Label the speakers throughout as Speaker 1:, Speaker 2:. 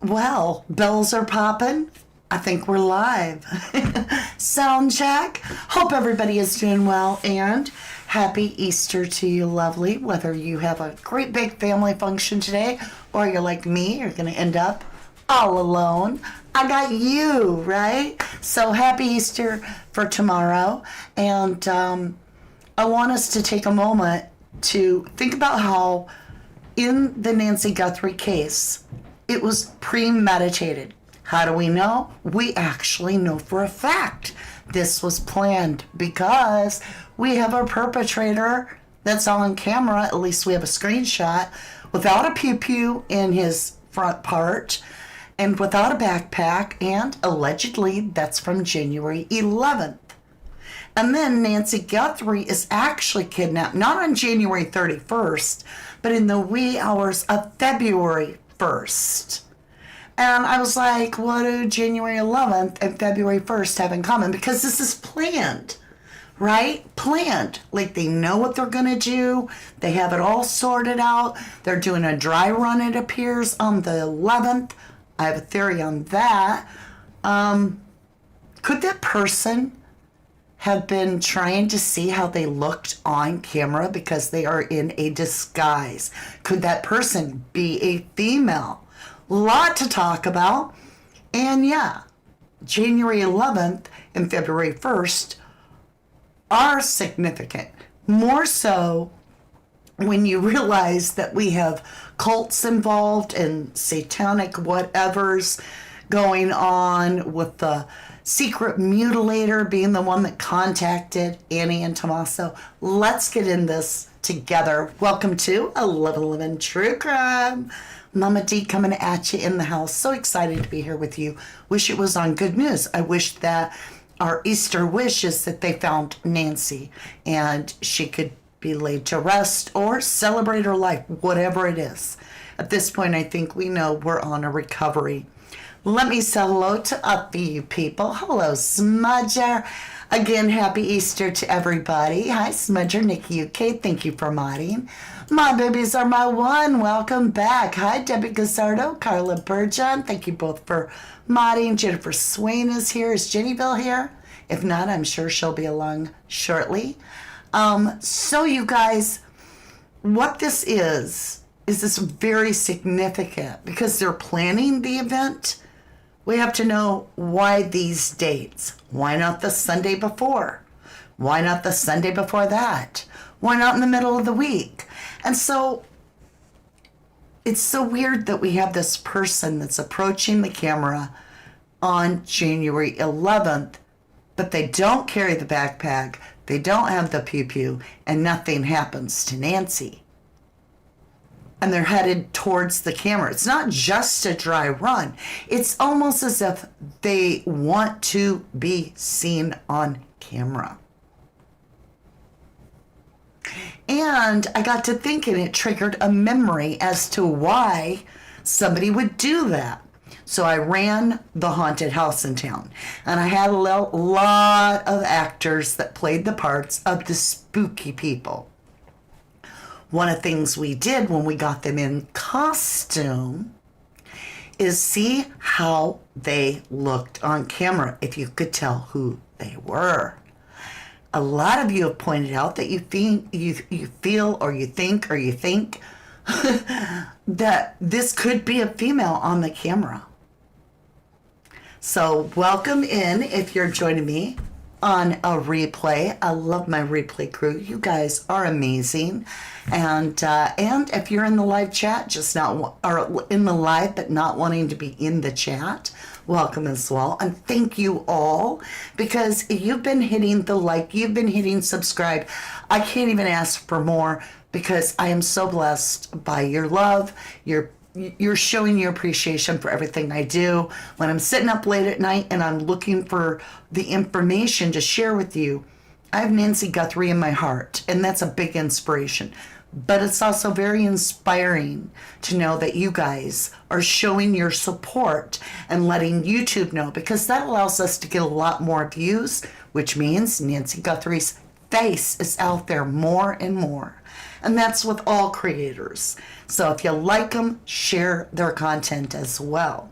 Speaker 1: Well, bells are popping. I think we're live. Sound check. Hope everybody is doing well and happy Easter to you, lovely. Whether you have a great big family function today or you're like me, you're going to end up all alone. I got you, right? So happy Easter for tomorrow. And I want us to take a moment to think about how in the Nancy Guthrie case, it was premeditated. How do we know? We actually know for a fact this was planned because we have a perpetrator that's on camera, at least we have a screenshot, without a pew-pew in his front part and without a backpack, and allegedly that's from January 11th. And then Nancy Guthrie is actually kidnapped, not on January 31st, but in the wee hours of February 1st. And I was like, what do January 11th and February 1st have in common? Because this is planned, right? Planned. Like they know what they're going to do. They have it all sorted out. They're doing a dry run, it appears, on the 11th. I have a theory on that. Could that person have been trying to see how they looked on camera because they are in a disguise? Could that person be a female? Lot to talk about. And yeah, January 11th and February 1st are significant. More so when you realize that we have cults involved and satanic whatevers going on, with the secret mutilator being the one that contacted Annie and Tommaso. Let's get in this together. Welcome to 11 True Crime. Mama D coming at you in the house. So excited to be here with you. Wish it was on good news. I wish that our Easter wish is that they found Nancy and she could be laid to rest or celebrate her life, whatever it is. At this point, I think we know we're on a recovery. Let me say hello to a few people. Hello, Smudger. Again, happy Easter to everybody. Hi, Smudger, Nikki UK. Thank you for modding. My babies are my one. Welcome back. Hi, Debbie Gazzardo, Carla Burgeon. Thank you both for modding. Jennifer Swain is here. Is Jennyville here? If not, I'm sure she'll be along shortly. So you guys, what this is this very significant because they're planning the event. We have to know why these dates. Why not the Sunday before? Why not the Sunday before that? Why not in the middle of the week? And so it's so weird that we have this person that's approaching the camera on January 11th, but they don't carry the backpack, they don't have the pew-pew, and nothing happens to Nancy. And they're headed towards the camera. It's not just a dry run. It's almost as if they want to be seen on camera. And I got to thinking, it triggered a memory as to why somebody would do that. So I ran the haunted house in town, and I had a lot of actors that played the parts of the spooky people. One of the things we did when we got them in costume is see how they looked on camera, if you could tell who they were. A lot of you have pointed out that you feel or you think that this could be a female on the camera. So welcome in if you're joining me on a replay. I love my replay crew. You guys are amazing. And if you're in the live chat, or in the live but not wanting to be in the chat, welcome as well. And thank you all, because you've been hitting the like, you've been hitting subscribe. I can't even ask for more, because I am so blessed by your love. You're showing your appreciation for everything I do. When I'm sitting up late at night and I'm looking for the information to share with you, I have Nancy Guthrie in my heart, and that's a big inspiration. But it's also very inspiring to know that you guys are showing your support and letting YouTube know, because that allows us to get a lot more views, which means Nancy Guthrie's face is out there more and more. And that's with all creators. So if you like them, share their content as well.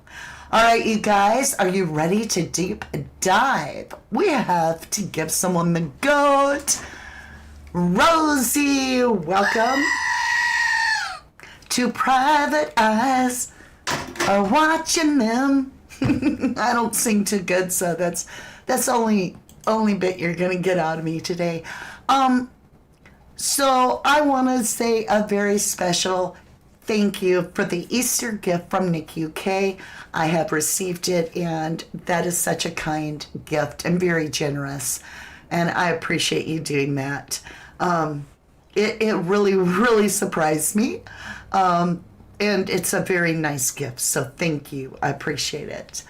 Speaker 1: All right, you guys, are you ready to deep dive? We have to give someone the goat. Rosie, welcome to Private Eyes Are Watching Them. I don't sing too good, so that's only bit you're gonna get out of me today. So I want to say a very special thank you for the Easter gift from Nick UK. I have received it, and that is such a kind gift and very generous, and I appreciate you doing that. It really, really surprised me, and it's a very nice gift, so thank you. I appreciate it.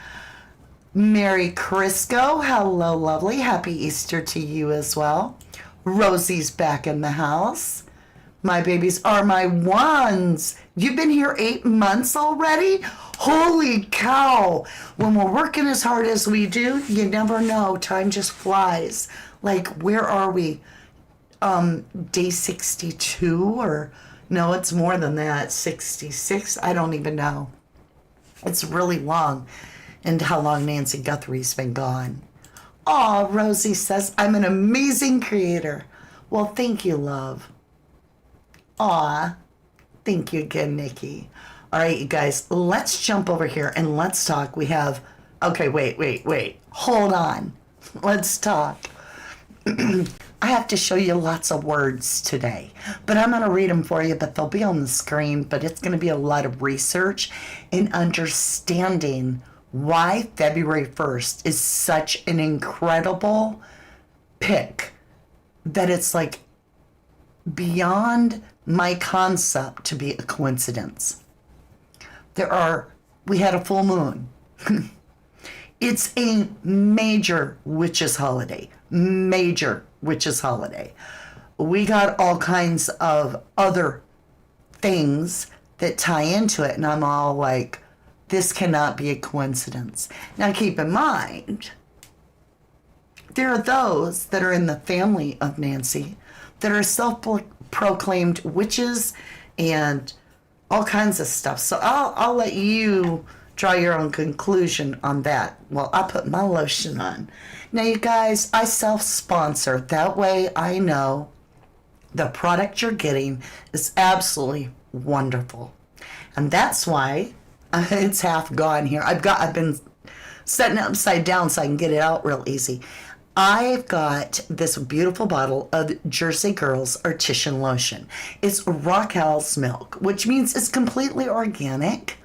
Speaker 1: Mary Crisco, hello, lovely. Happy Easter to you as well. Rosie's back in the house. My babies are my ones. You've been here 8 months already? Holy cow. When we're working as hard as we do, you never know. Time just flies. Like, where are we? Day 62? Or no, it's more than that. 66? I don't even know. It's really long. And how long Nancy Guthrie's been gone. Aw, Rosie says, I'm an amazing creator. Well, thank you, love. Aw, thank you again, Nikki. All right, you guys, let's jump over here and let's talk. We have, okay, wait. Hold on. Let's talk. I have to show you lots of words today, but I'm going to read them for you, but they'll be on the screen, but it's going to be a lot of research and understanding why February 1st is such an incredible pick that it's like beyond my concept to be a coincidence. We had a full moon. It's a major witches holiday. Major witches holiday. We got all kinds of other things that tie into it, and I'm all like, this cannot be a coincidence. Now keep in mind, there are those that are in the family of Nancy that are self-proclaimed witches and all kinds of stuff. So I'll let you draw your own conclusion on that. Well, I put my lotion on. Now, you guys, I self-sponsor. That way I know the product you're getting is absolutely wonderful. And that's why it's half gone here. I've been setting it upside down so I can get it out real easy. I've got this beautiful bottle of Jersey Girls Artisan Lotion. It's raw cow's milk, which means it's completely organic.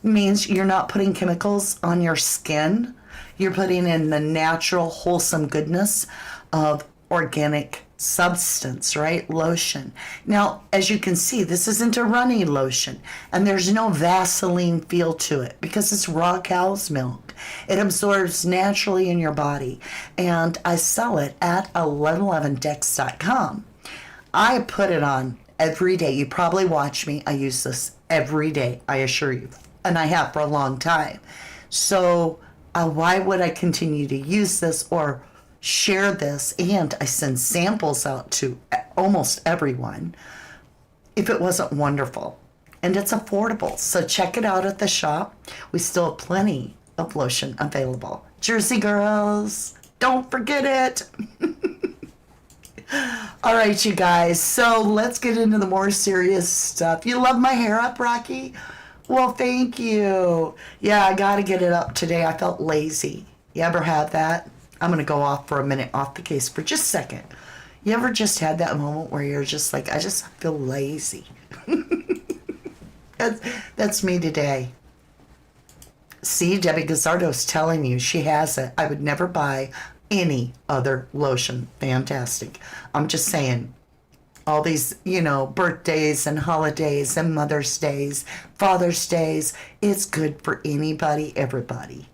Speaker 1: Means you're not putting chemicals on your skin. You're putting in the natural, wholesome goodness of organic substance, right? Lotion. Now, as you can see, this isn't a runny lotion, and there's no Vaseline feel to it because it's raw cow's milk. It absorbs naturally in your body, and I sell it at 1111dex.com. I put it on every day. You probably watch me. I use this every day, I assure you, and I have for a long time. So why would I continue to use this or share this, and I send samples out to almost everyone, if it wasn't wonderful? And it's affordable, so check it out at the shop. We still have plenty of lotion available. Jersey Girls, don't forget it. All right, you guys, so let's get into the more serious stuff. You love my hair up, Rocky? Well, thank you. Yeah, I gotta get it up today. I felt lazy. You ever had that? I'm going to go off for a minute, off the case for just a second. You ever just had that moment where you're just like, I just feel lazy? That's me today. See, Debbie Gazzardo's telling you she has it. I would never buy any other lotion. Fantastic. I'm just saying, all these, birthdays and holidays and Mother's Days, Father's Days, it's good for anybody, everybody.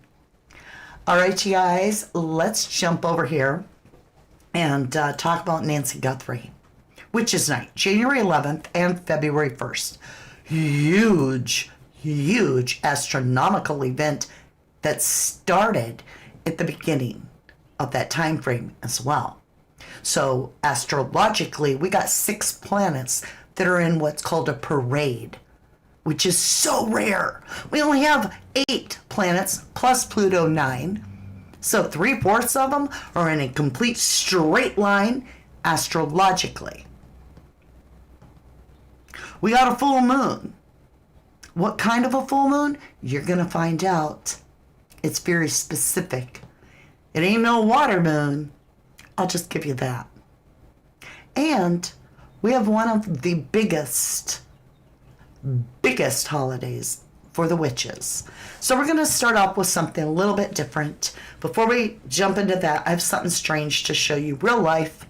Speaker 1: All right, you guys, let's jump over here and talk about Nancy Guthrie. Witches Night, January 11th and February 1st. Huge astronomical event that started at the beginning of that time frame as well. So astrologically, we got 6 planets that are in what's called a parade, which is so rare. We only have 8 planets plus Pluto 9. So 3/4 of them are in a complete straight line astrologically. We got a full moon. What kind of a full moon? You're going to find out. It's very specific. It ain't no water moon. I'll just give you that. And we have one of the biggest holidays for the witches. So we're going to start off with something a little bit different. Before we jump into that, I have something strange to show you, real life.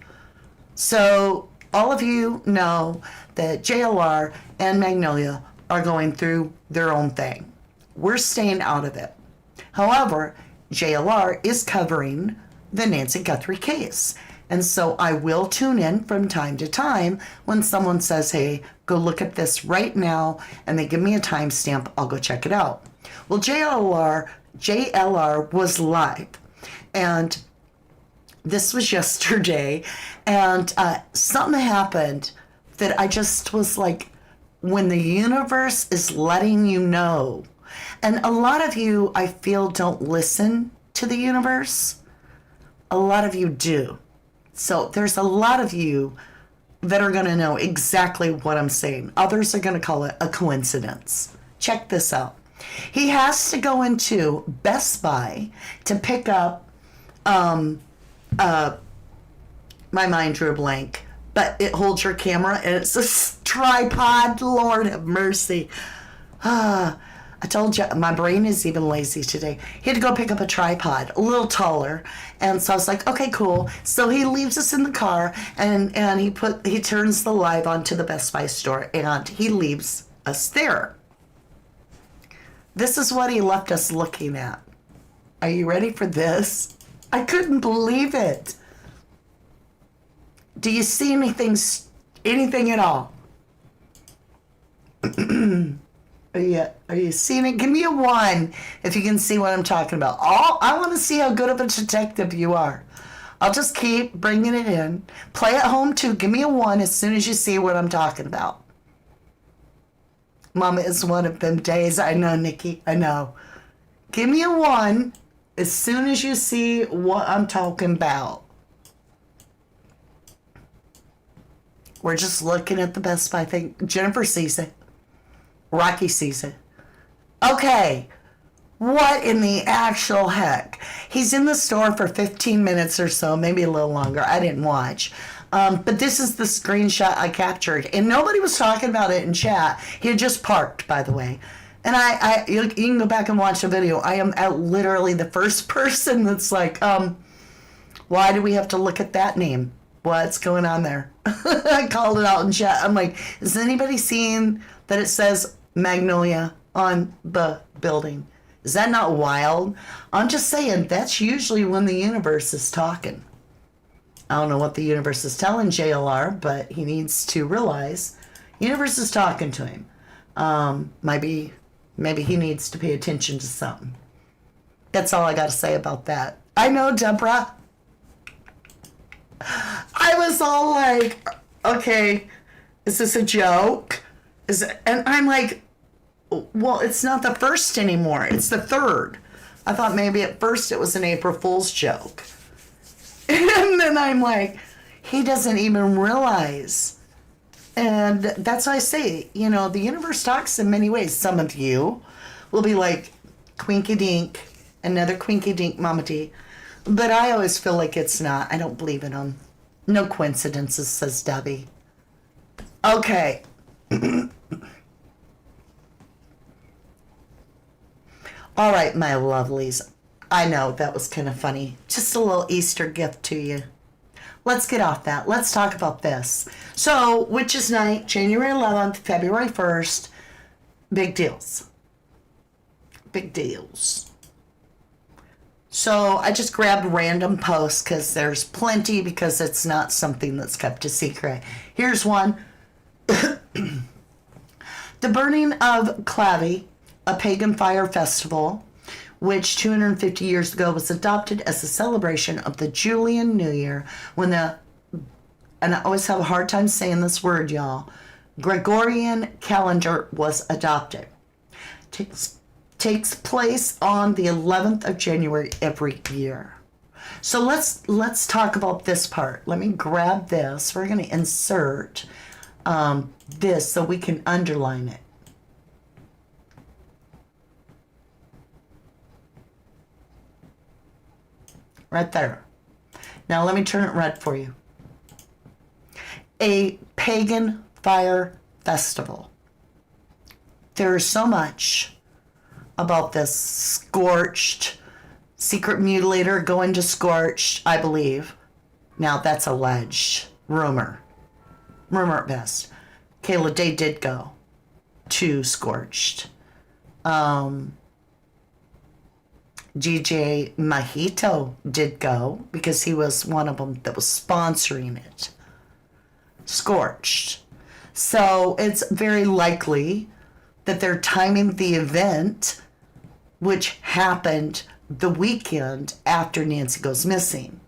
Speaker 1: So all of you know that JLR and Magnolia are going through their own thing. We're staying out of it. However, JLR is covering the Nancy Guthrie case. And so I will tune in from time to time when someone says, hey, go look at this right now, and they give me a timestamp, I'll go check it out. Well, JLR was live, and this was yesterday, and something happened that I just was like, when the universe is letting you know. And a lot of you, I feel, don't listen to the universe. A lot of you do. So there's a lot of you that are going to know exactly what I'm saying. Others are going to call it a coincidence. Check this out. He has to go into Best Buy to pick up, my mind drew a blank, but it holds your camera, and it's a tripod. Lord have mercy. I told you, my brain is even lazy today. He had to go pick up a tripod, a little taller. And so I was like, okay, cool. So he leaves us in the car, and he turns the live onto the Best Buy store, and he leaves us there. This is what he left us looking at. Are you ready for this? I couldn't believe it. Do you see anything at all? Are you seeing it? Give me a 1 if you can see what I'm talking about. I want to see how good of a detective you are. I'll just keep bringing it in. Play at home too. Give me a 1 as soon as you see what I'm talking about. Mama, it's one of them days. I know, Nikki. I know. Give me a 1 as soon as you see what I'm talking about. We're just looking at the Best Buy thing. Jennifer sees it. Rocky sees it. Okay. What in the actual heck? He's in the store for 15 minutes or so, maybe a little longer. I didn't watch. But this is the screenshot I captured. And nobody was talking about it in chat. He had just parked, by the way. And you can go back and watch the video. I am literally the first person that's like, why do we have to look at that name? What's going on there? I called it out in chat. I'm like, is anybody seeing that it says Magnolia on the building? Is that not wild? I'm just saying, that's usually when the universe is talking. I don't know what the universe is telling JLR, but he needs to realize the universe is talking to him. Maybe he needs to pay attention to something. That's all I got to say about that. I know, Deborah. I was all like, okay, is this a joke? And I'm like, well, it's not the first anymore. It's the third. I thought maybe at first it was an April Fool's joke. And then I'm like, he doesn't even realize. And that's why I say, the universe talks in many ways. Some of you will be like, quinky dink, another quinky dink, Mama D. But I always feel like it's not. I don't believe in them. No coincidences, says Debbie. Okay. All right, my lovelies. I know that was kind of funny. Just a little Easter gift to you. Let's get off that. Let's talk about this. So, Witches Night, January 11th, February 1st. Big deals. Big deals. So, I just grabbed random posts because there's plenty, because it's not something that's kept a secret. Here's one. The burning of Clavy, a pagan fire festival, which 250 years ago was adopted as a celebration of the Julian New Year, when the and I always have a hard time saying this word, y'all, Gregorian calendar was adopted. Takes place on the 11th of January every year. So let's talk about this part. Let me grab this. We're going to insert this so we can underline it. Right there. Now let me turn it red for you. A pagan fire festival. There's so much about this scorched, secret mutilator going to scorched, I believe. Now that's alleged. Rumor at best. Kayla Day did go to scorched. DJ Mojito did go because he was one of them that was sponsoring it. Scorched. So it's very likely that they're timing the event, which happened the weekend after Nancy goes missing.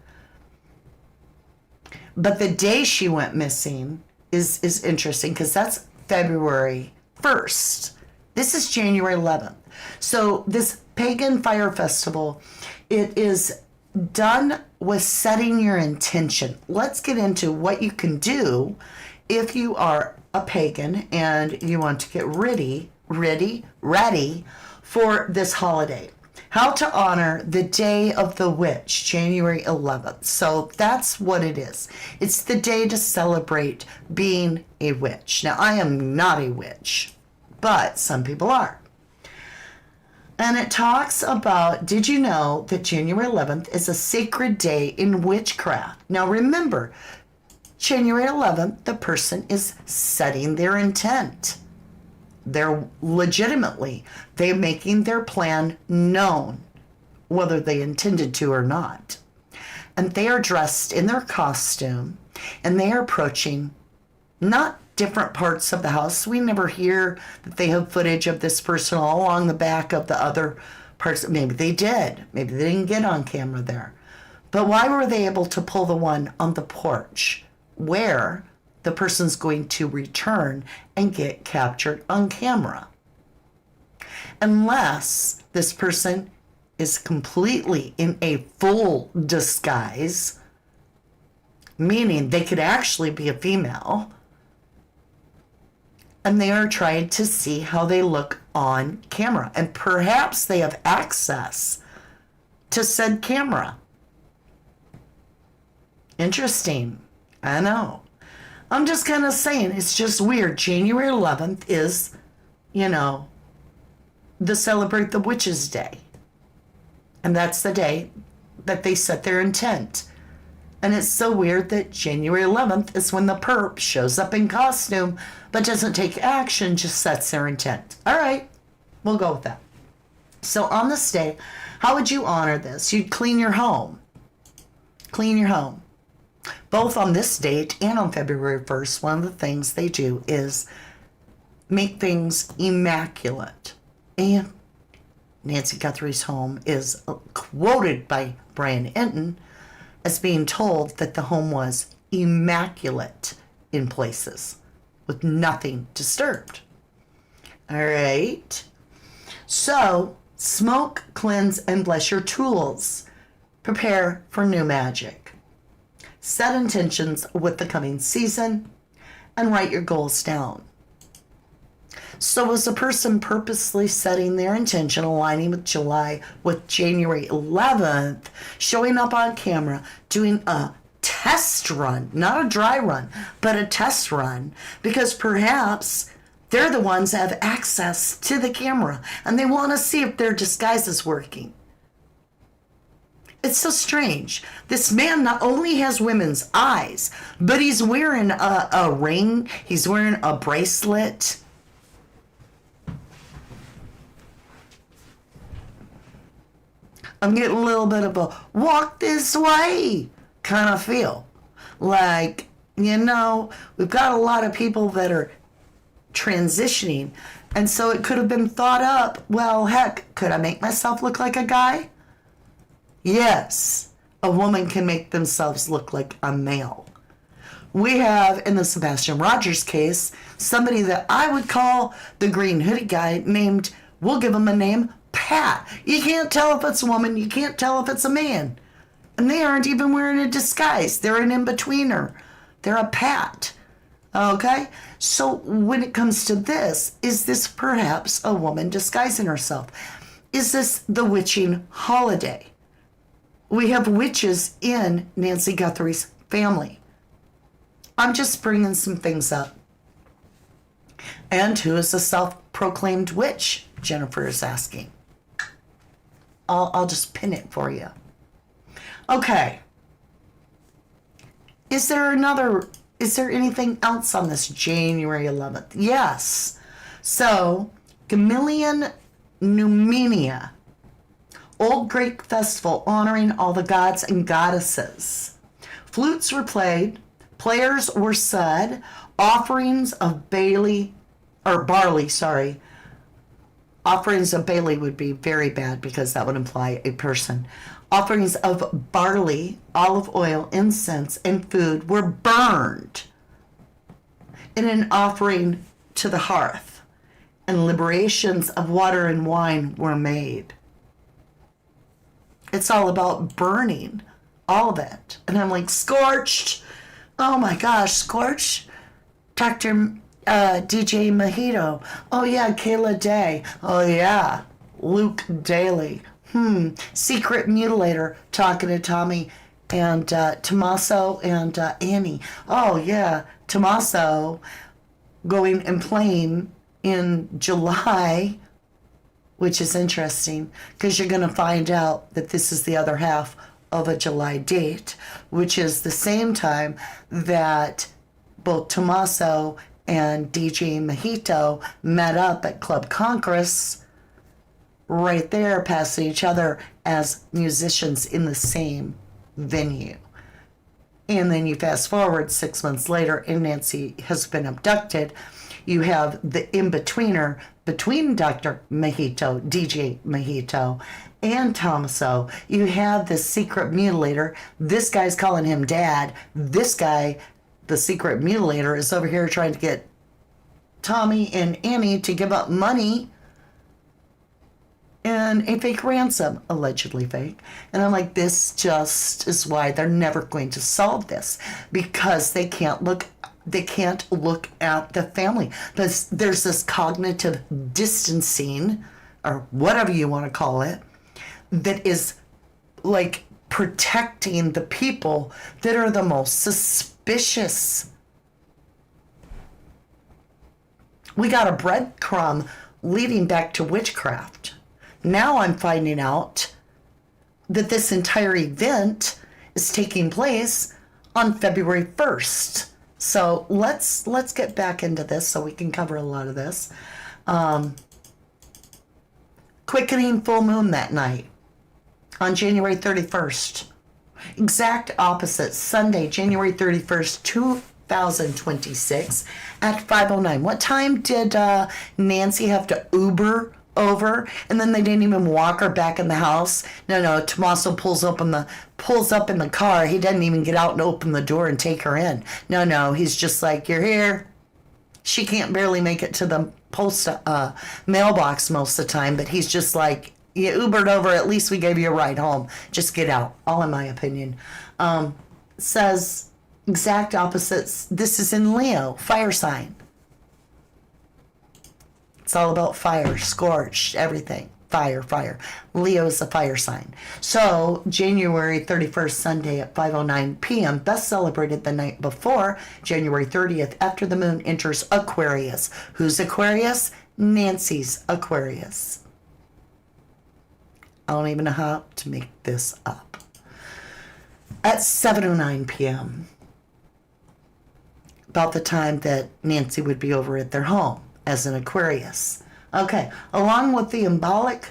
Speaker 1: But the day she went missing is interesting because that's February 1st. This is January 11th. So this Pagan Fire Festival, it is done with setting your intention. Let's get into what you can do if you are a pagan and you want to get ready for this holiday. How to honor the Day of the Witch, January 11th. So that's what it is. It's the day to celebrate being a witch. Now, I am not a witch, but some people are. And it talks about, did you know that January 11th is a sacred day in witchcraft? Now remember, January 11th, the person is setting their intent. They're making their plan known, whether they intended to or not. And they are dressed in their costume, and they are approaching not different parts of the house. We never hear that they have footage of this person all along the back of the other parts. Maybe they did. Maybe they didn't get on camera there. But why were they able to pull the one on the porch where the person's going to return and get captured on camera? Unless this person is completely in a full disguise, meaning they could actually be a female, and they are trying to see how they look on camera. And perhaps they have access to said camera. Interesting. I know. I'm just kind of saying, it's just weird. January 11th is, the Celebrate the Witches Day. And that's the day that they set their intent. And it's so weird that January 11th is when the perp shows up in costume, but doesn't take action, just sets their intent. All right, we'll go with that. So on this day, how would you honor this? You'd clean your home. Clean your home. Both on this date and on February 1st, one of the things they do is make things immaculate. And Nancy Guthrie's home is quoted by Brian Enton as being told that the home was immaculate in places with nothing disturbed. All right. So smoke, cleanse, and bless your tools. Prepare for new magic. Set intentions with the coming season and write your goals down. So is a person purposely setting their intention, aligning with January 11th, showing up on camera, doing a test run, not a dry run, but a test run, because perhaps they're the ones that have access to the camera and they want to see if their disguise is working. It's so strange. This man not only has women's eyes, but he's wearing a ring, he's wearing a bracelet. I'm getting a little bit of a walk this way kind of feel. Like, we've got a lot of people that are transitioning. And so it could have been thought up, well, heck, could I make myself look like a guy? Yes, a woman can make themselves look like a male. We have, in the Sebastian Rogers case, somebody that I would call the green hoodie guy named, we'll give him a name, Pat. You can't tell if it's a woman. You can't tell if it's a man. And they aren't even wearing a disguise. They're an in-betweener. They're a Pat. Okay? So when it comes to this, is this perhaps a woman disguising herself? Is this the witching holiday? We have witches in Nancy Guthrie's family. I'm just bringing some things up. And who is a self-proclaimed witch? Jennifer is asking. I'll just pin it for you. Okay. Is there anything else on this January 11th? Yes. So, Gamilion Numenia, Old Greek festival honoring all the gods and goddesses. Flutes were played, players were said, offerings of barley. Offerings of barley would be very bad because that would imply a person. Offerings of barley, olive oil, incense, and food were burned in an offering to the hearth, and liberations of water and wine were made. It's all about burning, all of it. And I'm like, scorched. Oh my gosh, scorched. Dr. DJ Mojito. Oh yeah, Kayla Day. Oh yeah, Luke Daly. Secret Mutilator talking to Tommy and Tommaso and Annie. Oh yeah, Tommaso going and playing in July, which is interesting because you're going to find out that this is the other half of a July date, which is the same time that both Tommaso and DJ Mojito met up at Club Congress, right there passing each other as musicians in the same venue. And then you fast forward 6 months later and Nancy has been abducted. You have the in-betweener between Dr. Mojito, DJ Mojito, and Tommaso. You have the secret mutilator. This guy's calling him dad. This guy, the secret mutilator, is over here trying to get Tommy and Annie to give up money and a fake ransom, allegedly fake. And I'm like, this just is why they're never going to solve this, because they can't look at the family. There's this cognitive distancing, or whatever you want to call it, that is like protecting the people that are the most suspicious. We got a breadcrumb leading back to witchcraft. Now I'm finding out that this entire event is taking place on February 1st. So let's get back into this so we can cover a lot of this. Quickening full moon that night on January 31st. Exact opposite, Sunday, January 31st, 2026 at 5:09. What time did Nancy have to Uber over, and then they didn't even walk her back in the house? No, Tommaso pulls up in the car. He doesn't even get out and open the door and take her in. No, he's just like, you're here. She can't barely make it to the mailbox most of the time, but he's just like, you Ubered over, at least we gave you a ride home. Just get out. All in my opinion. Says exact opposites. This is in Leo, fire sign. It's all about fire, scorched, everything. Fire. Leo is a fire sign. So, January 31st, Sunday at 5:09 p.m., best celebrated the night before, January 30th, after the moon enters Aquarius. Who's Aquarius? Nancy's Aquarius. I don't even know how to make this up. At 7:09 p.m., about the time that Nancy would be over at their home as an Aquarius. Okay, along with the Imbolc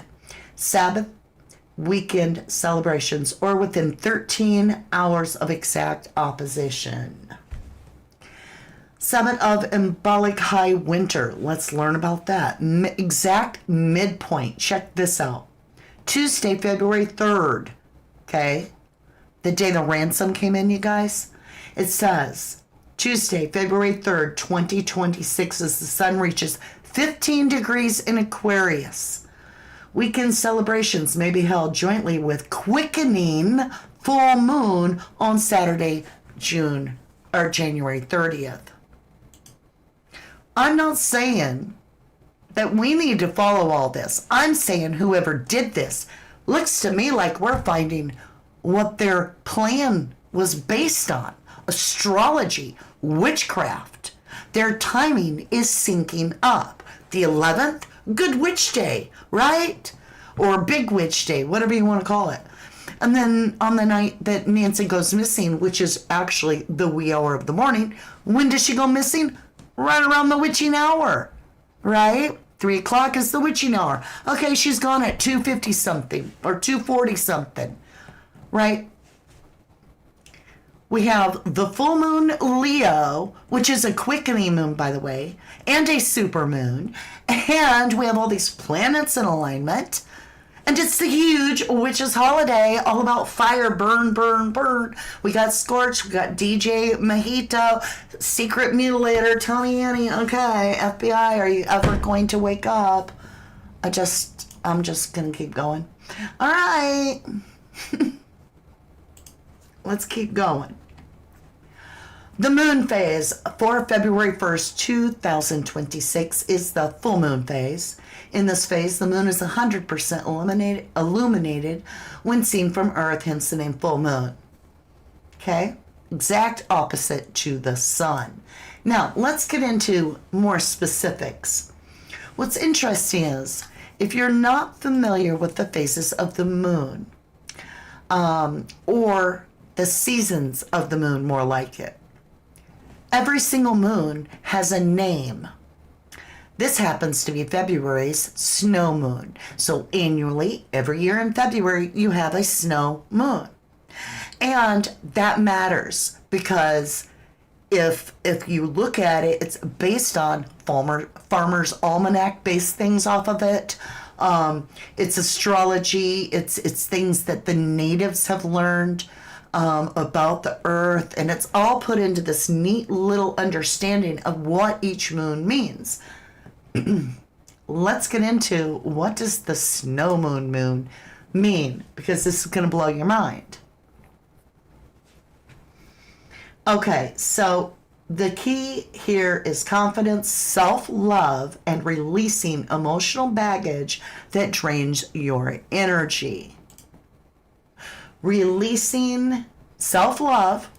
Speaker 1: Sabbath weekend celebrations, or within 13 hours of exact opposition. Summit of Imbolc High Winter. Let's learn about that. Exact midpoint. Check this out. Tuesday, February 3rd. Okay? The day the ransom came in, you guys. It says, Tuesday, February 3rd, 2026, as the sun reaches 15 degrees in Aquarius. Weekend celebrations may be held jointly with quickening full moon on Saturday, January 30th. I'm not saying that we need to follow all this. I'm saying whoever did this looks to me like we're finding what their plan was based on. Astrology, witchcraft. Their timing is syncing up. The 11th, good witch day, right? Or big witch day, whatever you want to call it. And then on the night that Nancy goes missing, which is actually the wee hour of the morning, when does she go missing? Right around the witching hour, right? 3 o'clock is the witching hour. Okay, she's gone at 2:50 something or 2:40 something, right? We have the full moon Leo, which is a quickening moon, by the way, and a super moon. And we have all these planets in alignment. And it's the huge witches holiday, all about fire, burn, burn, burn. We got Scorch, we got DJ Mojito, Secret Mutilator, Tony Annie. Okay, FBI, are you ever going to wake up? I'm just going to keep going. All right. Let's keep going. The moon phase for February 1st, 2026 is the full moon phase. In this phase, the moon is 100% illuminated when seen from Earth, hence the name full moon. Okay? Exact opposite to the sun. Now, let's get into more specifics. What's interesting is, if you're not familiar with the phases of the moon, or the seasons of the moon, more like it, every single moon has a name. This happens to be February's snow moon. So annually, every year in February, you have a snow moon. And that matters because if you look at it, it's based on Farmer's Almanac based things off of it. It's astrology. It's things that the natives have learned about the earth. And it's all put into this neat little understanding of what each moon means. Let's get into what does the snow moon mean, because this is going to blow your mind. Okay, so the key here is confidence, self-love, and releasing emotional baggage that drains your energy. Releasing self-love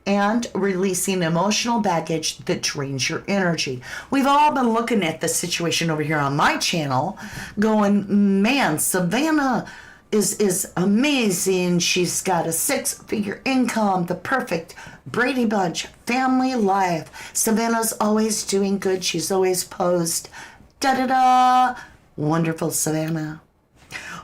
Speaker 1: and releasing emotional baggage that drains your energy. We've all been looking at the situation over here on my channel going, man, Savannah is amazing. She's got a 6-figure income, the perfect Brady Bunch family life. Savannah's always doing good. She's always posed. Da-da-da. Wonderful Savannah.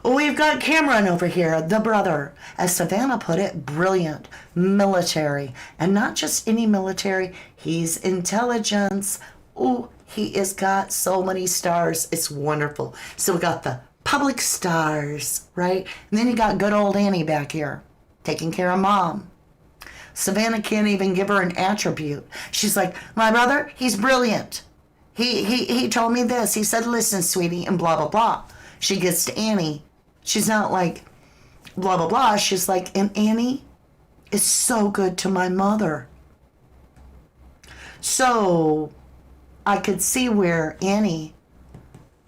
Speaker 1: We've got Cameron over here, the brother, as Savannah put it, brilliant, military. And not just any military, he's intelligence. Ooh, he has got so many stars. It's wonderful. So we got the public stars, right? And then you got good old Annie back here, taking care of mom. Savannah can't even give her an attribute. She's like, my brother, he's brilliant. He told me this. He said, listen, sweetie, and blah, blah, blah. She gets to Annie. She's not like, blah, blah, blah. She's like, and Annie is so good to my mother. So I could see where Annie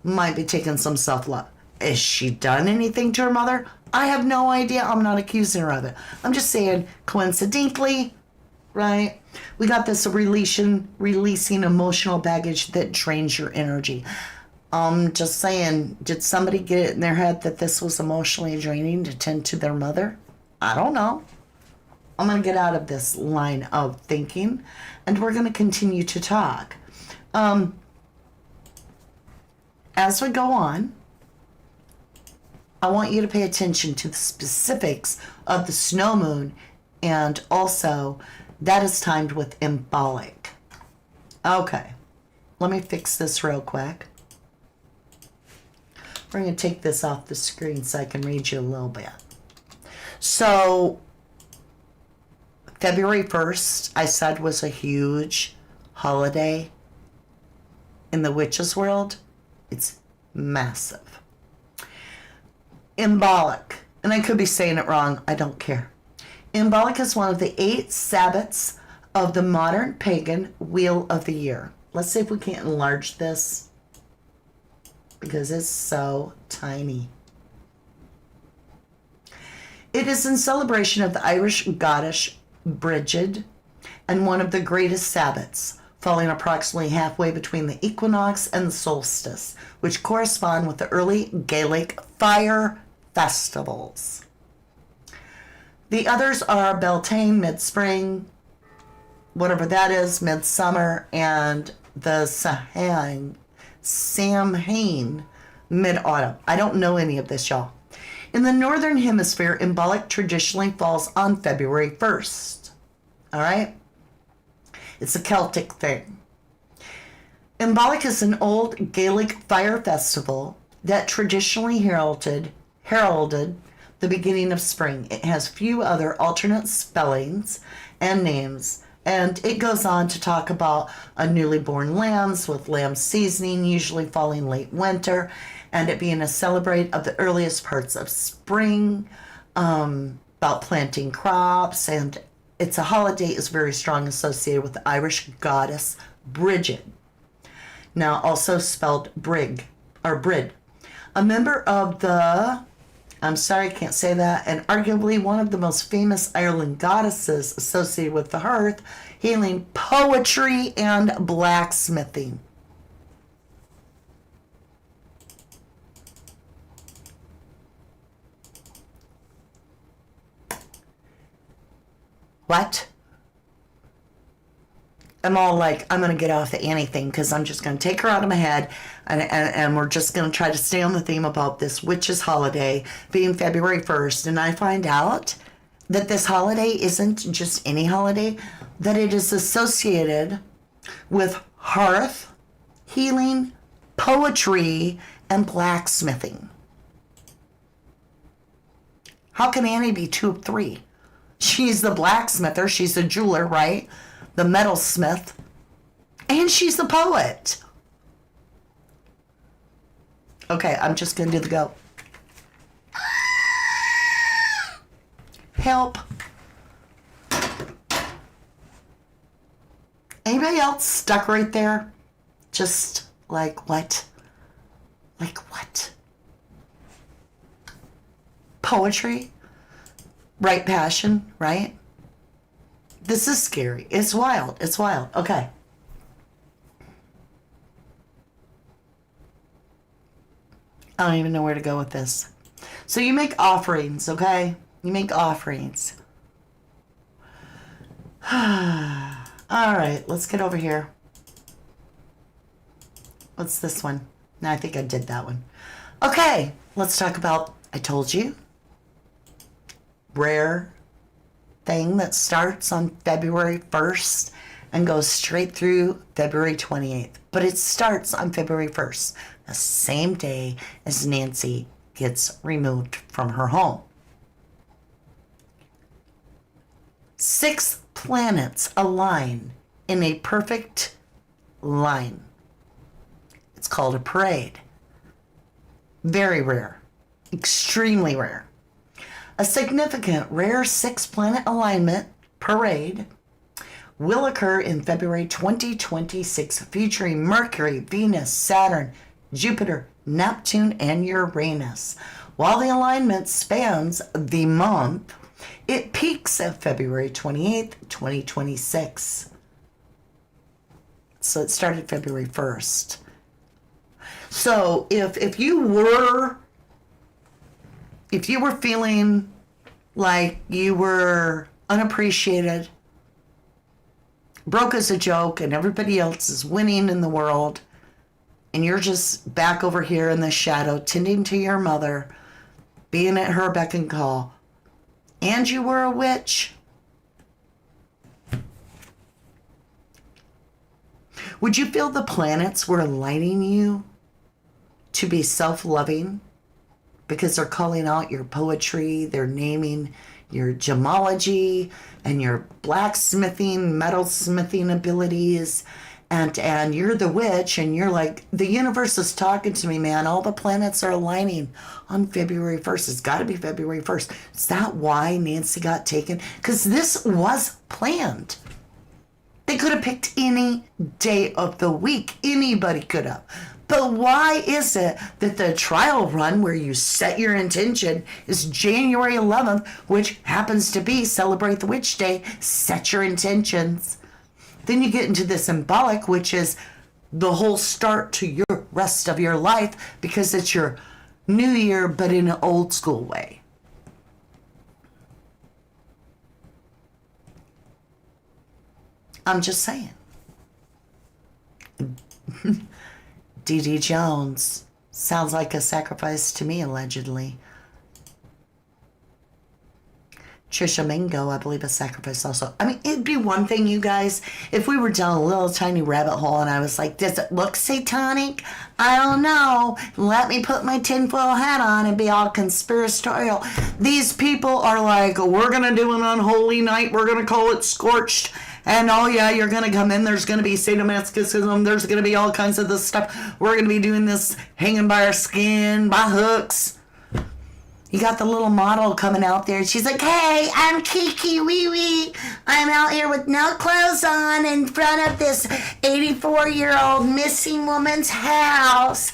Speaker 1: might be taking some self-love. Has she done anything to her mother? I have no idea. I'm not accusing her of it. I'm just saying, coincidentally, right? We got this releasing emotional baggage that drains your energy. Just saying, did somebody get it in their head that this was emotionally draining to tend to their mother? I don't know. I'm going to get out of this line of thinking, and we're going to continue to talk. As we go on, I want you to pay attention to the specifics of the snow moon, and also that is timed with Imbolc. Okay, let me fix this real quick. We're going to take this off the screen so I can read you a little bit. So, February 1st, I said, was a huge holiday in the witches' world. It's massive. Imbolc, and I could be saying it wrong, I don't care. Imbolc is one of the 8 Sabbats of the modern pagan wheel of the year. Let's see if we can't enlarge this because it's so tiny. It is in celebration of the Irish goddess Brigid and one of the greatest Sabbats, falling approximately halfway between the equinox and the solstice, which correspond with the early Gaelic fire festivals. The others are Beltane, mid-spring, whatever that is, midsummer, and the Samhain, mid-autumn. I don't know any of this, y'all. In the Northern Hemisphere, Imbolc traditionally falls on February 1st. All right? It's a Celtic thing. Imbolc is an old Gaelic fire festival that traditionally heralded the beginning of spring. It has few other alternate spellings and names, and it goes on to talk about a newly born lambs with lamb seasoning, usually falling late winter, and it being a celebrate of the earliest parts of spring, about planting crops, and it's a holiday is very strong associated with the Irish goddess Brigid, now also spelled Brig, or Brid, a member of the, I'm sorry, I can't say that, and arguably one of the most famous Ireland goddesses associated with the hearth, healing, poetry, and blacksmithing. What? I'm all like, I'm going to get off the anything because I'm just going to take her out of my head and we're just going to try to stay on the theme about this witch's holiday being February 1st. And I find out that this holiday isn't just any holiday, that it is associated with hearth, healing, poetry, and blacksmithing. How can Annie be 2 of 3? She's the blacksmither, she's the jeweler, right? The metalsmith, and she's the poet. Okay, I'm just gonna do the go. Help. Anybody else stuck right there? Just like what? Like what? Poetry? Right passion, right? This is scary. It's wild. It's wild. Okay. I don't even know where to go with this. So you make offerings, okay? You make offerings. All right, let's get over here. What's this one? No, I think I did that one. Okay, let's talk about, I told you, rare thing that starts on February 1st and goes straight through February 28th. But it starts on February 1st, the same day as Nancy gets removed from her home. 6 planets align in a perfect line. It's called a parade. Very rare, extremely rare. A significant rare 6-planet alignment parade will occur in February 2026, featuring Mercury, Venus, Saturn, Jupiter, Neptune, and Uranus. While the alignment spans the month, it peaks at February 28th, 2026. So it started February 1st. So if you were feeling like you were unappreciated, broke as a joke, and everybody else is winning in the world, and you're just back over here in the shadow, tending to your mother, being at her beck and call, and you were a witch, would you feel the planets were aligning you to be self-loving? Because they're calling out your poetry, they're naming your gemology and your blacksmithing, metalsmithing abilities, and you're the witch, and you're like, the universe is talking to me, man. All the planets are aligning on February 1st. It's got to be February 1st. Is that why Nancy got taken? Because this was planned. They could have picked any day of the week. Anybody could have. But why is it that the trial run where you set your intention is January 11th, which happens to be Celebrate the Witch Day, set your intentions. Then you get into this Imbolc, which is the whole start to your rest of your life because it's your new year, but in an old school way. I'm just saying. D.D. Jones sounds like a sacrifice to me, allegedly. Trisha Mingo, I believe, a sacrifice also. I mean, it'd be one thing, you guys, if we were down a little tiny rabbit hole and I was like, does it look satanic? I don't know. Let me put my tinfoil hat on and be all conspiratorial. These people are like, we're going to do an unholy night. We're going to call it scorched. And oh yeah, you're going to come in. There's going to be sadomasochism. There's going to be all kinds of this stuff. We're going to be doing this hanging by our skin, by hooks. You got the little model coming out there. She's like, hey, I'm Kiki Wee Wee. I'm out here with no clothes on in front of this 84-year-old missing woman's house.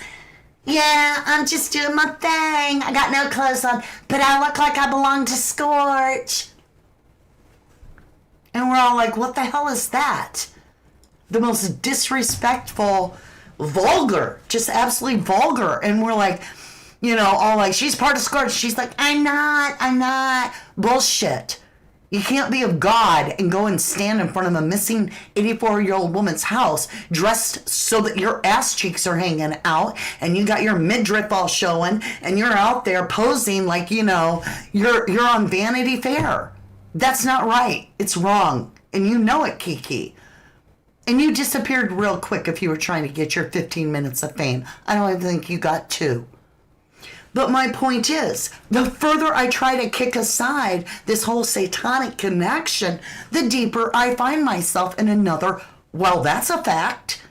Speaker 1: Yeah, I'm just doing my thing. I got no clothes on, but I look like I belong to Scorch. And we're all like, what the hell is that? The most disrespectful, vulgar, just absolutely vulgar. And we're like, you know, all like, she's part of Scorch. She's like, I'm not. Bullshit. You can't be of God and go and stand in front of a missing 84-year-old woman's house dressed so that your ass cheeks are hanging out and you got your midriff all showing and you're out there posing like, you know, you're on Vanity Fair. That's not right. It's wrong. And you know it, Kiki. And you disappeared real quick if you were trying to get your 15 minutes of fame. I don't even think you got 2. But my point is, the further I try to kick aside this whole satanic connection, the deeper I find myself in another, well, that's a fact.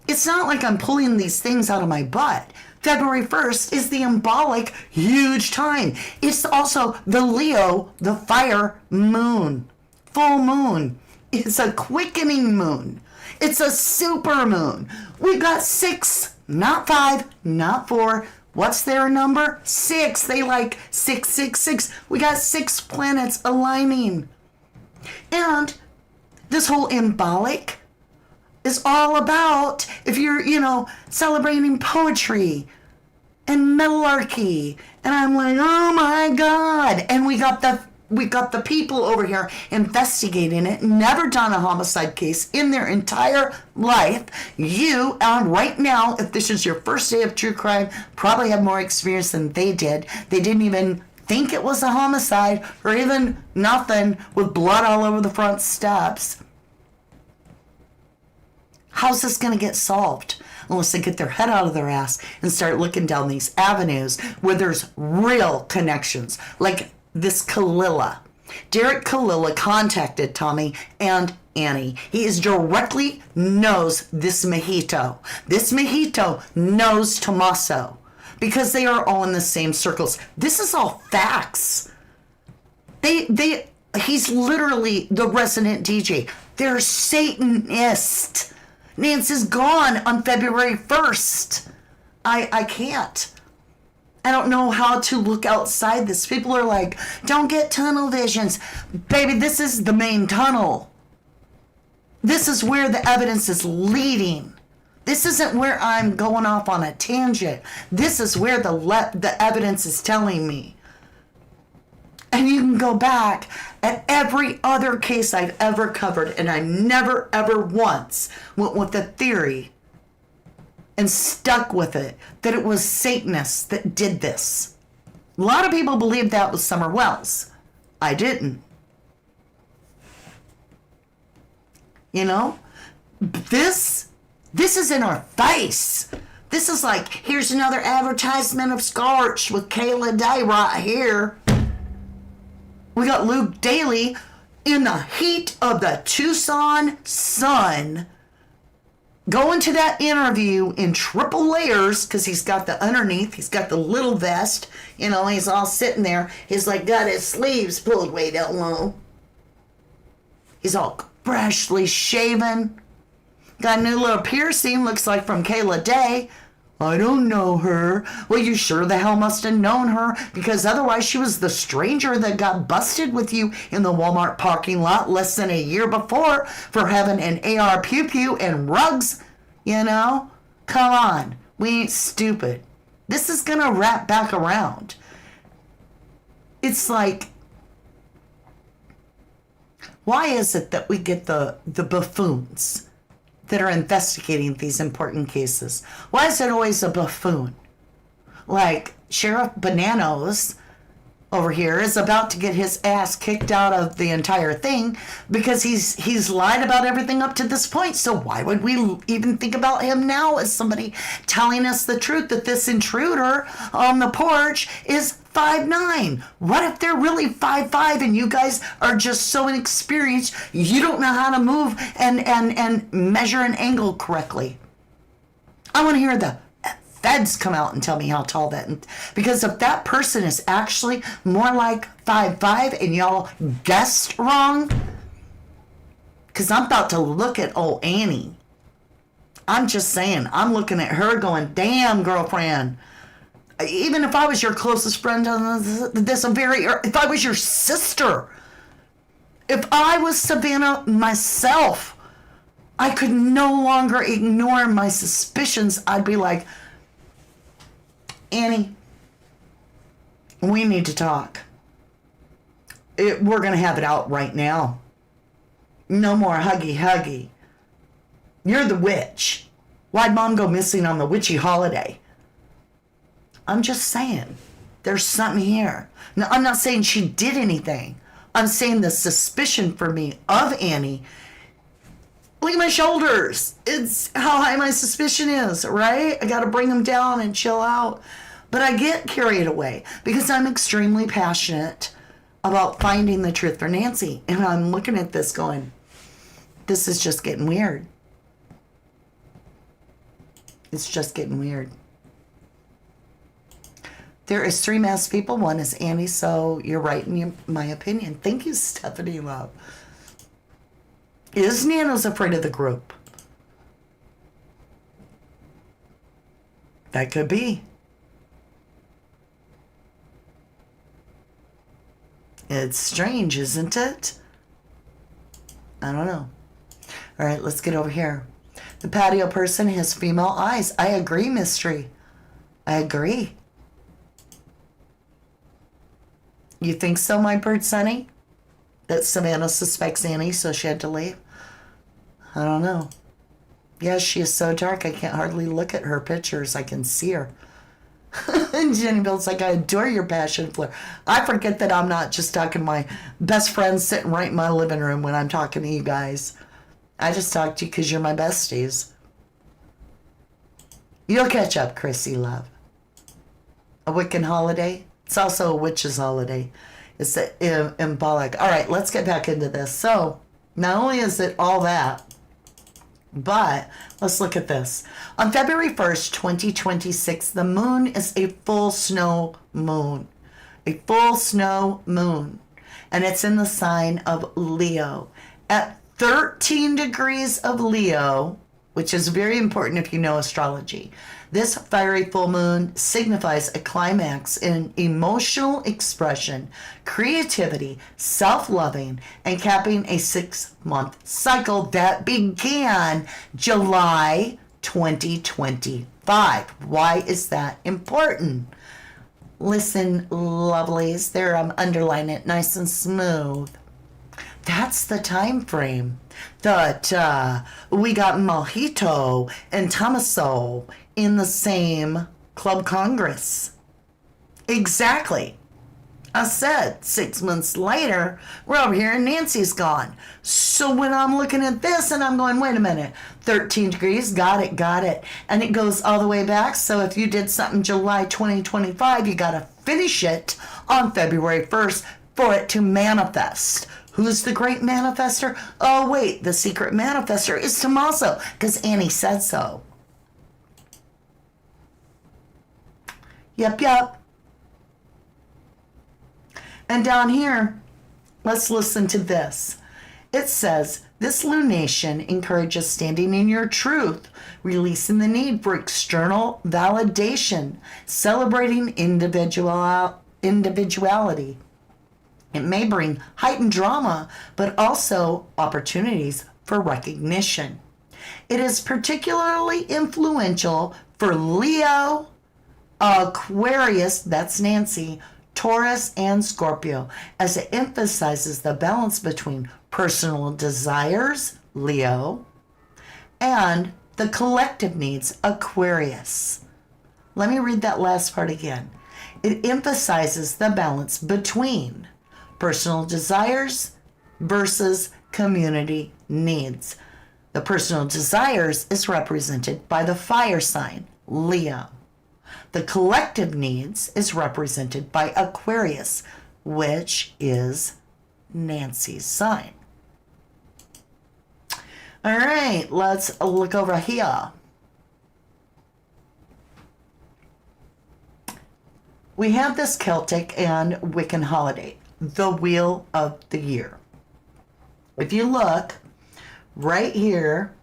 Speaker 1: It's not like I'm pulling these things out of my butt. February 1st is the Imbolc huge time. It's also the Leo, the fire moon, full moon. It's a quickening moon. It's a super moon. We got 6, not 5, not 4. What's their number? 6. They like 666. We got 6 planets aligning. And this whole Imbolc is all about, if you're, you know, celebrating poetry and metallarchy. And I'm like, oh my God. And we got the people over here investigating it, never done a homicide case in their entire life. You, right now, if this is your first day of true crime, probably have more experience than they did. They didn't even think it was a homicide or even nothing with blood all over the front steps. How's this going to get solved? Unless they get their head out of their ass and start looking down these avenues where there's real connections. Like this Kalila. Derek Kalila contacted Tommy and Annie. He is directly knows this Mojito. This Mojito knows Tommaso because they are all in the same circles. This is all facts. He's literally the resident DJ. They're Satanist. Nancy's gone on February 1st. I can't. I don't know how to look outside this. People are like, don't get tunnel visions. Baby, this is the main tunnel. This is where the evidence is leading. This isn't where I'm going off on a tangent. This is where the evidence is telling me. And you can go back at every other case I've ever covered, and I never, ever once went with the theory and stuck with it that it was Satanists that did this. A lot of people believed that was Summer Wells. I didn't. You know? This is in our face. This is like, here's another advertisement of Scorch with Kayla Day right here. We got Luke Daly in the heat of the Tucson sun going to that interview in triple layers because he's got the underneath, he's got the little vest, he's all sitting there. He's like got his sleeves pulled way down low. He's all freshly shaven. Got a new little piercing, looks like from Kayla Day. I don't know her. Well, you sure the hell must have known her, because otherwise she was the stranger that got busted with you in the Walmart parking lot less than a year before for having an AR pew-pew and rugs, Come on. We ain't stupid. This is going to wrap back around. It's like, why is it that we get the buffoons that are investigating these important cases? Why is it always a buffoon? Like Sheriff Bananos over here is about to get his ass kicked out of the entire thing because he's lied about everything up to this point. So why would we even think about him now as somebody telling us the truth that this intruder on the porch is 5'9"? What if they're really 5'5" and you guys are just so inexperienced you don't know how to move and measure an angle correctly? I want to hear the feds come out and tell me how tall that, because if that person is actually more like 5'5" and y'all guessed wrong, because I'm about to look at old Annie. I'm just saying, I'm looking at her going, damn, girlfriend. Even if I was your closest friend on this if I was your sister, if I was Savannah myself, I could no longer ignore my suspicions. I'd be like, Annie, we need to talk. We're going to have it out right now. No more huggy. You're the witch. Why'd Mom go missing on the witchy holiday? I'm just saying, there's something here. Now, I'm not saying she did anything. I'm saying the suspicion for me of Annie. Look at my shoulders. It's how high my suspicion is, right? I got to bring them down and chill out. But I get carried away because I'm extremely passionate about finding the truth for Nancy. And I'm looking at this going, this is just getting weird. It's just getting weird. There is 3 masked people. One is Annie, so you're right in my opinion. Thank you, Stephanie Love. Is Nano's afraid of the group? That could be. It's strange, isn't it? I don't know. All right, let's get over here. The patio person has female eyes. I agree, Mystery. I agree. You think so, my bird Sunny? That Savannah suspects Annie, so she had to leave? I don't know. Yes, she is so dark, I can't hardly look at her pictures. I can see her. And Jenny Bill's like, I adore your passion flare. I forget that I'm not just talking to my best friend sitting right in my living room when I'm talking to you guys. I just talk to you because you're my besties. You'll catch up, Chrissy Love. A Wiccan holiday. It's also a witch's holiday. It's the Imbolc. All right, let's get back into this. So, not only is it all that, but let's look at this. On February 1st, 2026, the moon is a full snow moon. A full snow moon. And it's in the sign of Leo. At 13 degrees of Leo, which is very important if you know astrology, this fiery full moon signifies a climax in emotional expression, creativity, self-loving, and capping a 6-month cycle that began July 2025. Why is that important? Listen, lovelies, there I'm underlining it nice and smooth. That's the time frame that we got Mojito and Tommaso in the same Club Congress. Exactly. I said 6 months later, we're over here and Nancy's gone. So when I'm looking at this and I'm going, wait a minute, 13 degrees, got it. And it goes all the way back. So if you did something July 2025, you got to finish it on February 1st for it to manifest. Who's the great manifester? Oh, wait, the secret manifester is Tommaso, because Annie said so. Yep. And down here, let's listen to this. It says, this lunation encourages standing in your truth, releasing the need for external validation, celebrating individuality. It may bring heightened drama, but also opportunities for recognition. It is particularly influential for Leo, Aquarius, that's Nancy, Taurus, and Scorpio, as it emphasizes the balance between personal desires, Leo, and the collective needs, Aquarius. Let me read that last part again. It emphasizes the balance between personal desires versus community needs. The personal desires is represented by the fire sign, Leo. The collective needs is represented by Aquarius, which is Nancy's sign. All right, let's look over here. We have this Celtic and Wiccan holiday, the Wheel of the Year. If you look right here,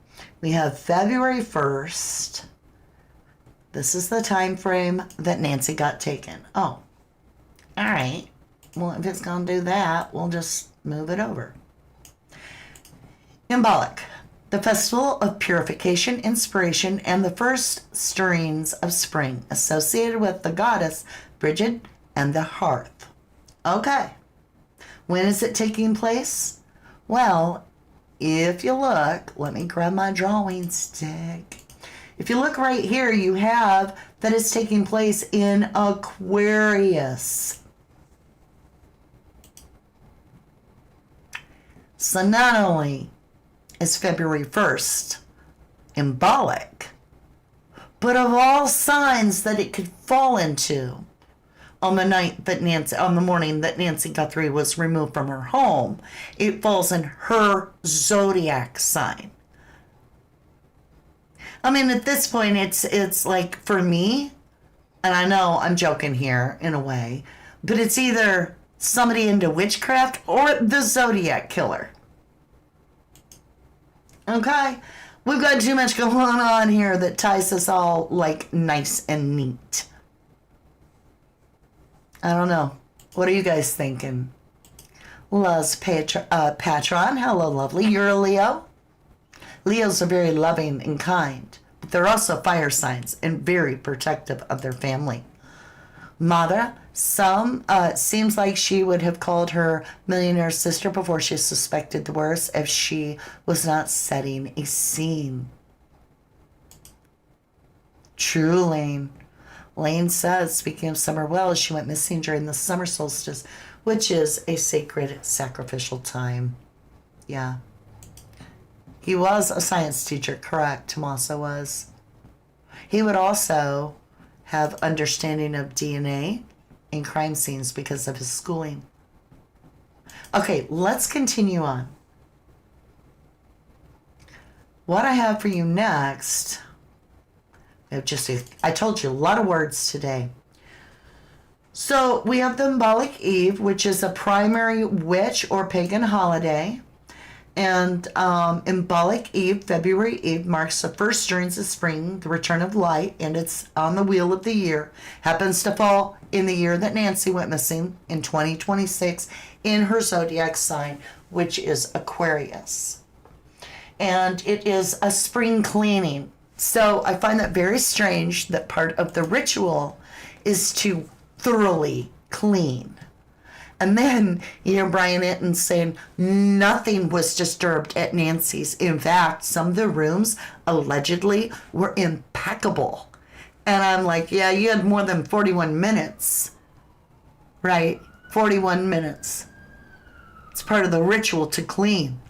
Speaker 1: we have February 1st. This is the time frame that Nancy got taken. Oh, all right. Well, if it's going to do that, we'll just move it over. Imbolc, the festival of purification, inspiration, and the first stirrings of spring, associated with the goddess Bridget and the hearth. Okay. When is it taking place? Well, if you look, let me grab my drawing stick. If you look right here, you have that it's taking place in Aquarius. So not only is February 1st Imbolc, but of all signs that it could fall into, on the morning that Nancy Guthrie was removed from her home, it falls in her zodiac sign. I mean, at this point, it's like, for me, and I know I'm joking here in a way, but it's either somebody into witchcraft or the Zodiac killer. Okay? We've got too much going on here that ties us all, like, nice and neat. I don't know. What are you guys thinking? Loves Patron. Hello, lovely. You're a Leo? Leos are very loving and kind, but they're also fire signs and very protective of their family. Mother, seems like she would have called her millionaire sister before she suspected the worst if she was not setting a scene. True, Lane. Lane says, speaking of summer wells, she went missing during the summer solstice, which is a sacred sacrificial time. Yeah. He was a science teacher, correct? Tommaso was. He would also have understanding of DNA and crime scenes because of his schooling. Okay, let's continue on. What I have for you next, I told you a lot of words today. So we have the Imbolc Eve, which is a primary witch or pagan holiday. And Imbolc Eve, February Eve, marks the first stirrings of spring, the return of light, and it's on the wheel of the year. Happens to fall in the year that Nancy went missing, in 2026, in her zodiac sign, which is Aquarius. And it is a spring cleaning. So I find that very strange that part of the ritual is to thoroughly clean. And then you hear Brian Itton saying nothing was disturbed at Nancy's. In fact, some of the rooms allegedly were impeccable. And I'm like, yeah, you had more than 41 minutes. Right? 41 minutes. It's part of the ritual to clean.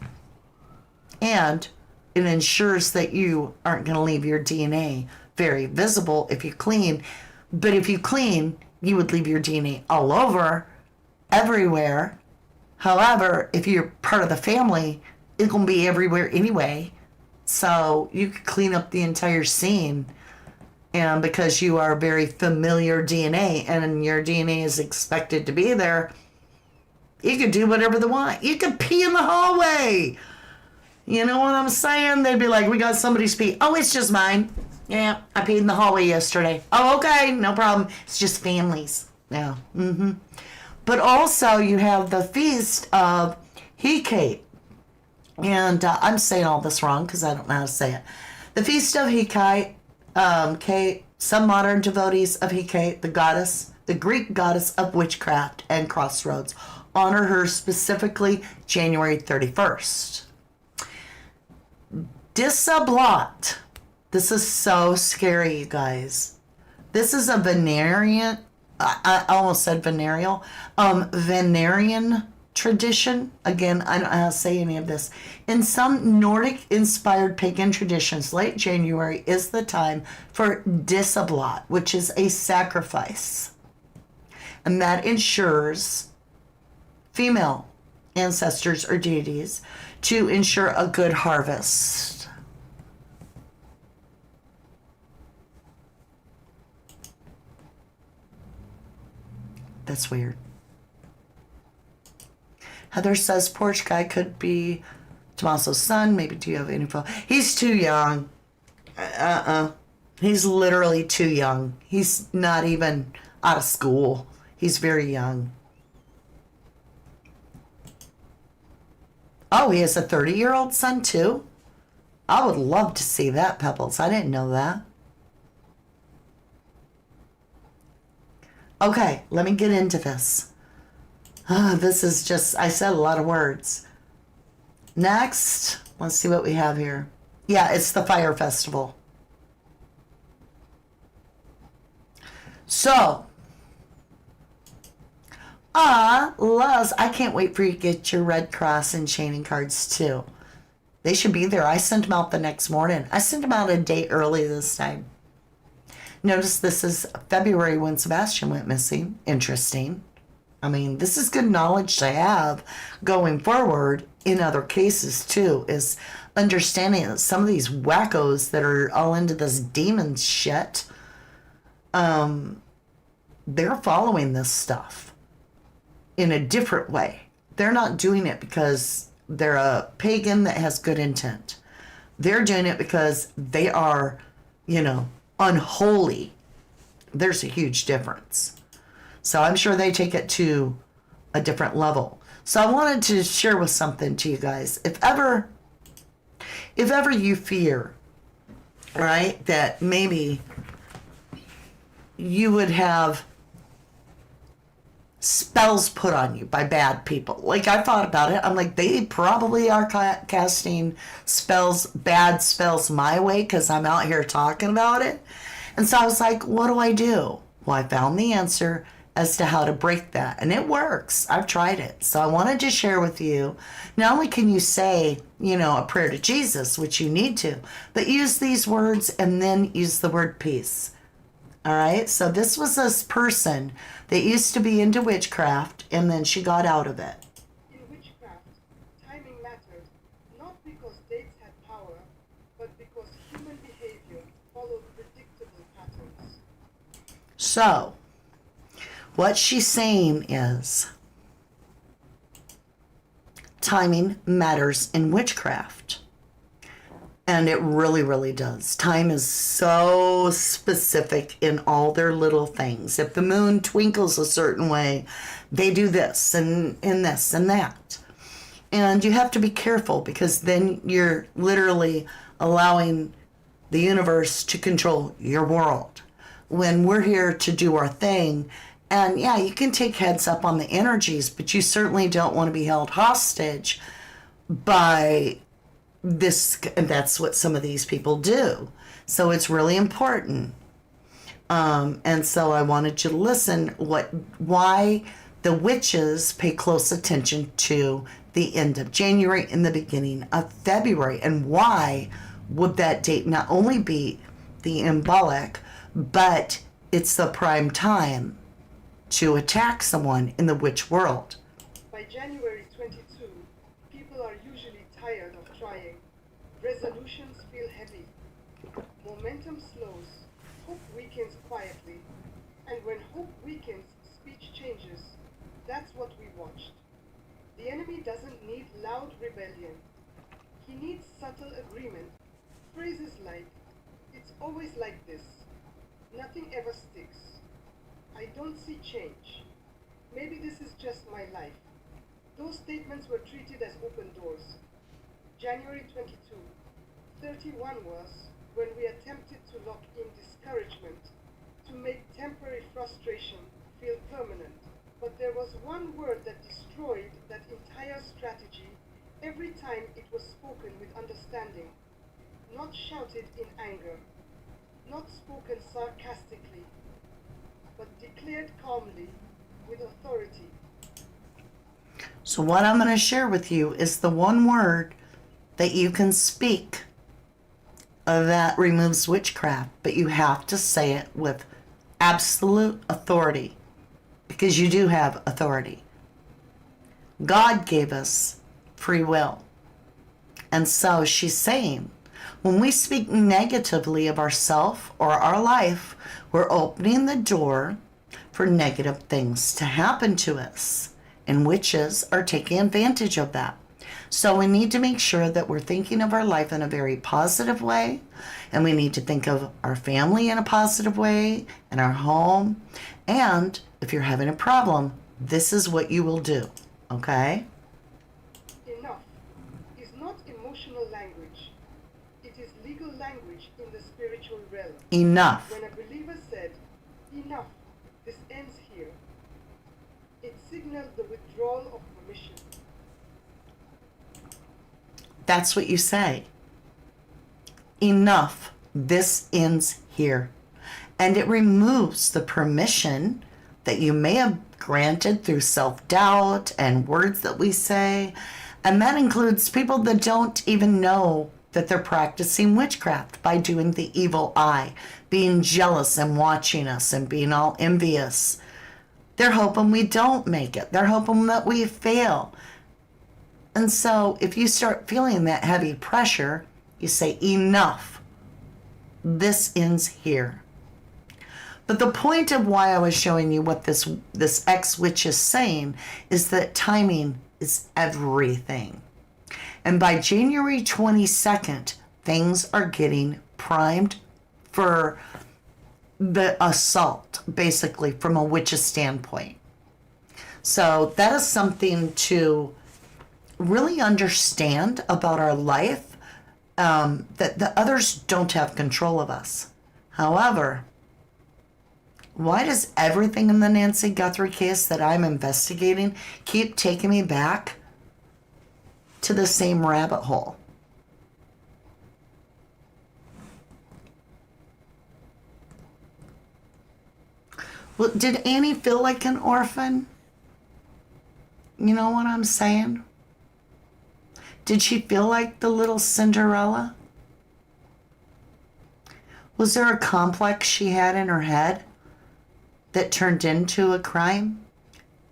Speaker 1: And it ensures that you aren't going to leave your DNA very visible if you clean. But if you clean, you would leave your DNA all over everywhere. However, if you're part of the family, it's going to be everywhere anyway. So you could clean up the entire scene. And because you are very familiar DNA and your DNA is expected to be there, you could do whatever they want. You could pee in the hallway. You know what I'm saying? They'd be like, we got somebody's pee. Oh, it's just mine. Yeah, I peed in the hallway yesterday. Oh, okay, no problem. It's just families. Yeah. But also you have the feast of Hecate. And I'm saying all this wrong because I don't know how to say it. The feast of Hecate, Kate, some modern devotees of Hecate, the goddess, the Greek goddess of witchcraft and crossroads, honor her specifically January 31st. Disappearance. This is so scary, you guys. This is a Venerean, I almost said venereal, Venerian tradition. Again, I don't know how to say any of this. In some Nordic-inspired pagan traditions, late January is the time for Disappearance, which is a sacrifice. And that ensures female ancestors or deities to ensure a good harvest. That's weird. Heather says porch guy could be Tommaso's son. Maybe do you have any info? He's too young. He's literally too young. He's not even out of school. He's very young. Oh, he has a 30-year-old son too? I would love to see that, Pebbles. I didn't know that. Okay, let me get into this. This is just, I said a lot of words. Next, let's see what we have here. Yeah, it's the Fire Festival. So, Luz, I can't wait for you to get your Red Cross and chaining cards too. They should be there. I sent them out the next morning. I sent them out a day early this time. Notice this is February when Sebastian went missing. Interesting. I mean, this is good knowledge to have going forward in other cases too, is understanding that some of these wackos that are all into this demon shit, they're following this stuff in a different way. They're not doing it because they're a pagan that has good intent. They're doing it because they are, unholy. There's a huge difference. So I'm sure they take it to a different level. So I wanted to share with something to you guys. If ever you fear, right, that maybe you would have spells put on you by bad people. Like, I thought about it. I'm like, they probably are casting spells, bad spells my way because I'm out here talking about it. And so I was like, what do I do? Well, I found the answer as to how to break that. And it works. I've tried it. So I wanted to share with you, not only can you say, a prayer to Jesus, which you need to, but use these words and then use the word peace. All right. So this was this person that used to be into witchcraft and then she got out of it.
Speaker 2: In witchcraft, timing mattered, not because dates had power, but because human behavior followed predictable patterns.
Speaker 1: So, what she's saying is, timing matters in witchcraft. And it really, really does. Time is so specific in all their little things. If the moon twinkles a certain way, they do this and this and that. And you have to be careful because then you're literally allowing the universe to control your world. When we're here to do our thing, and yeah, you can take heads up on the energies, but you certainly don't want to be held hostage by this, and that's what some of these people do. So it's really important. And so I wanted you to listen why the witches pay close attention to the end of January and the beginning of February, and why would that date not only be the Imbolc, but it's the prime time to attack someone in the witch world.
Speaker 2: By January 22, people are usually tired of trying. Resolutions feel heavy. Momentum slows. Hope weakens quietly. And when hope weakens, speech changes. That's what we watched. The enemy doesn't need loud rebellion. He needs subtle agreement. Phrases like, "It's always like this. Nothing ever sticks. I don't see change. Maybe this is just my life." Those statements were treated as open doors. January 22, 31 was when we attempted to lock in discouragement, to make temporary frustration feel permanent. But there was one word that destroyed that entire strategy every time it was spoken with understanding, not shouted in anger, not spoken sarcastically, but declared calmly with authority.
Speaker 1: So what I'm going to share with you is the one word that you can speak that removes witchcraft, but you have to say it with absolute authority, because you do have authority. God gave us free will. And so she's saying, when we speak negatively of ourselves or our life, we're opening the door for negative things to happen to us. And witches are taking advantage of that. So we need to make sure that we're thinking of our life in a very positive way. And we need to think of our family in a positive way, and our home. And if you're having a problem, this is what you will do. Okay?
Speaker 2: Enough is not emotional language. It is legal language in the spiritual realm.
Speaker 1: Enough.
Speaker 2: When a believer said, "Enough, this ends here," it signaled the withdrawal of permission.
Speaker 1: That's what you say. Enough. This ends here. And it removes the permission that you may have granted through self-doubt and words that we say. And that includes people that don't even know that they're practicing witchcraft by doing the evil eye, being jealous and watching us and being all envious. They're hoping we don't make it. They're hoping that we fail. And so if you start feeling that heavy pressure, you say, enough. This ends here. But the point of why I was showing you what this ex-witch is saying is that timing is everything. And by January 22nd, things are getting primed for the assault, basically, from a witch's standpoint. So that is something to really understand about our life, that the others don't have control of us. However, why does everything in the Nancy Guthrie case that I'm investigating keep taking me back to the same rabbit hole? Well, did Annie feel like an orphan? You know what I'm saying? Did she feel like the little Cinderella? Was there a complex she had in her head that turned into a crime?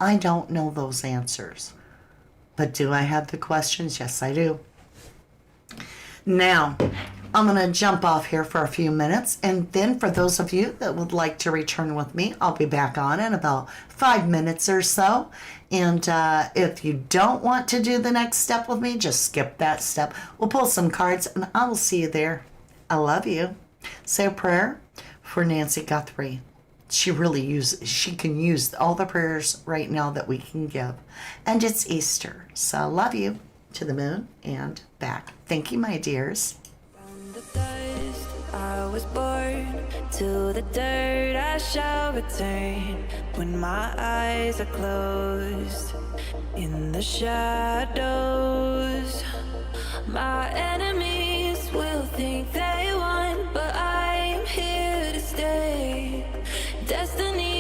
Speaker 1: I don't know those answers. But do I have the questions? Yes, I do. Now, I'm going to jump off here for a few minutes, and then for those of you that would like to return with me, I'll be back on in about 5 minutes or so. And if you don't want to do the next step with me, just skip that step. We'll pull some cards, and I will see you there. I love you. Say a prayer for Nancy Guthrie. She can use all the prayers right now that we can give. And it's Easter, so I love you. To the moon and back. Thank you, my dears.
Speaker 3: From the dust I was born, to the dirt I shall return. When my eyes are closed, in the shadows, my enemies will think they won, but I am here to stay. Destiny